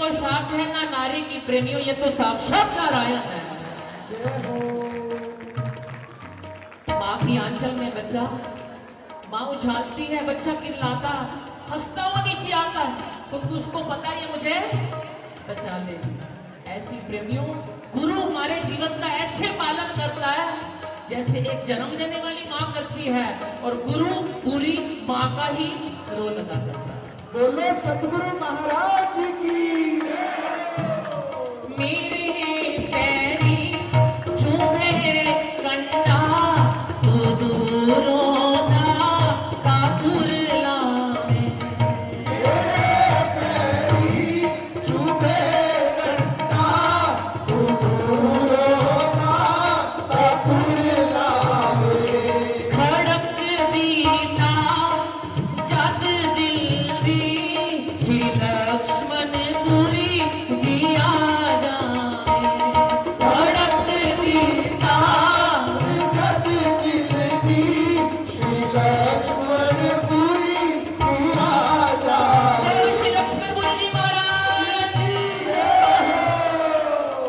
को शाख है ना नारी की प्रेमियों, ये तो साक्षात नारायण है। माँ की आंचल में बच्चा, माँ उछालती है, बच्चा चिल्लाता, हंसता हुआ नीचे आता है, क्योंकि उसको पता है मुझे बचा लेगी। ऐसी प्रेमियों, गुरु हमारे जीवन का ऐसे पालन करता है जैसे एक जन्म देने वाली माँ करती है, और गुरु पूरी माँ का ही रोल अदा करता है। बोलो सतगुरु महाराज की। मेरे पैरी चूमे कंडा तू दूरों दा काकुर लावे। मेरे पैरी चूमे कंडा तू दूरों दा काकुर लावे। खड़क दीना जद दिल दी श्री लक्ष्मण पुरी जिया जाए। खड़क दीना जद दिल दी श्री लक्ष्मण पुरी जिया जाए। श्री लक्ष्मण पुरी जी महाराज।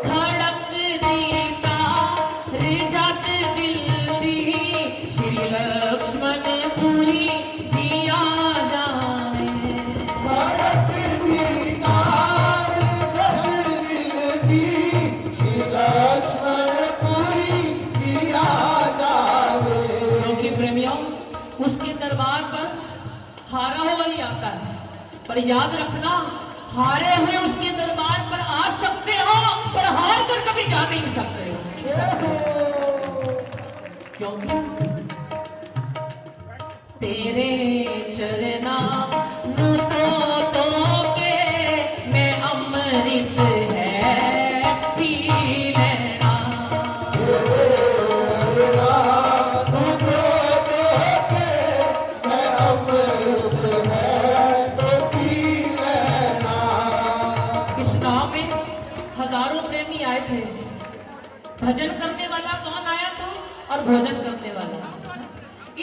खड़क दीना जद दिल दी श्री लक्ष्मण पुरी जिया जाए। खड़क दीना जद दिल दी श्री लक्ष्मण पुरी जिया जाए। क्योंकि प्रेमियों, उसके दरबार पर हारा हुआ ही आता है, पर याद रखना, हारे हुए उसके दरबार पर आ सकते हो, पर हार कर कभी जा नहीं सकते हो। क्योंकि तेरे चरना नु तो के मैं अमृत है पी लेना। इस गांव में हजारों प्रेमी आए थे। भजन करने वाला कौन आया था और भोजन करने वाला।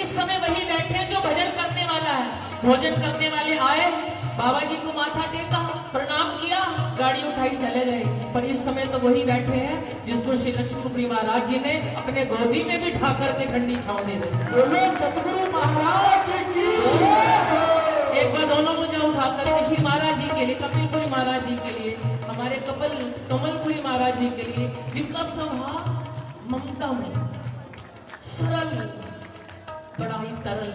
इस समय वही बैठे हैं जो भजन करने वाला है। भोजन करने वाले आए, बाबा जी को माथा टेका, प्रणाम किया, गाड़ी उठाई चले गए। पर इस समय तो वही बैठे हैं जिसको श्री लक्ष्मीपुरी महाराज जी ने अपने गोदी में बिठा करके ठंडी छांव दे दी। बोलो सतगुरु महाराज की। एक बार दोनों मुझे उठा करके श्री महाराज जी के लिए, कपिलपुरी महाराज जी के लिए, हमारे कमलपुरी महाराज जी के लिए, जिनका स्वभाव ममता में सरल, बड़ा ही तरल,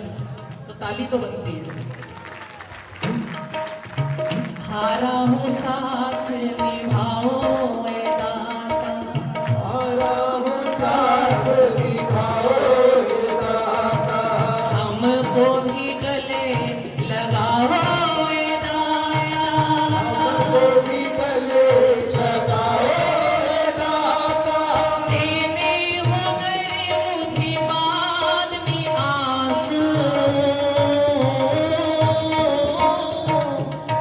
तो ताली तो बनती है। हारा हूँ साथ निभाओ ए दाता। हारा हूँ साथ निभाओ ए दाता। हमको भी गले लगाओ ए दाता। हमको भी गले लगाओ ए दाता। देने हो गए मुझे बाद में आंसू,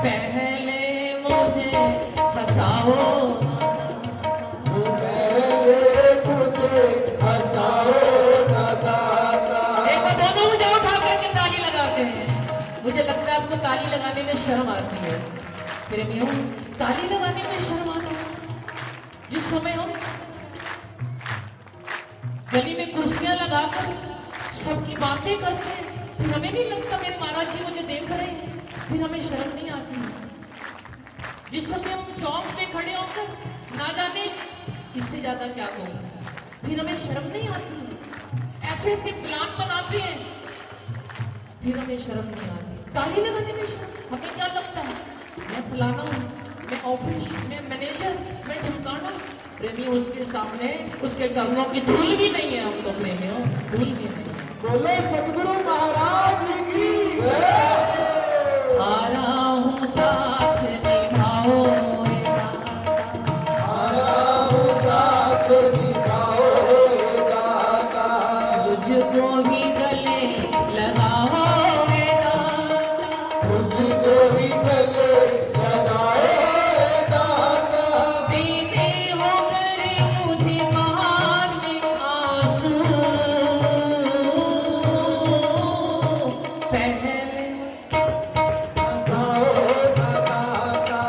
पहले मुझे हंसाओ। पहले मुझे हंसाओ ना दाता। एक बार दोनों मुझे उठा करके ताली लगाते हैं। मुझे लगता है आपको ताली लगाने में शर्म आती है। प्रेमियों, ताली लगाने में शर्म आती है। जिस समय हम गली में कुर्सियां लगाकर सबकी बातें करते हैं, फिर हमें नहीं लगता मेरे महाराज जी मुझे देख रहे हैं, फिर हमें शर्म नहीं आती। जिस समय हम चौक पे खड़े होकर ना जाने इससे ज्यादा क्या कहूं, फिर हमें शर्म नहीं आती। ऐसे ऐसे प्लान बनाते हैं, फिर हमें शर्म नहीं आती। ताली लगाने में शर्म, हमें क्या लगता है मैं फलाना हूं, मैं ऑफिस में मैनेजर, मैं ढमकाना। प्रेमी उसके सामने उसके चरणों की धूल भी नहीं है। हमको प्रेमियों धूल भी नहीं। बोलो सतगुरु महाराज की। हारा हूँ साथ निभाओ ए दाता। हारा हूँ साथ निभाओ ए दाता। तुझको भी गले लगाओ ए दाता। तुझको भी गले लगाओ ए दाता। देने हो गए मुझे बाद में आंसू, पहले हंसाओ ना दाता।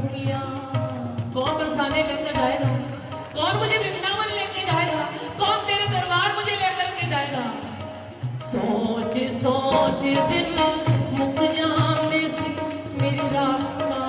किया। कौन बरसाने लेकर जाएगा, कौन मुझे वृंदावन लेके जाएगा, कौन तेरे दरबार मुझे लेकर के जाएगा। सोच सोच दिल मुक जाने से मेरी रात का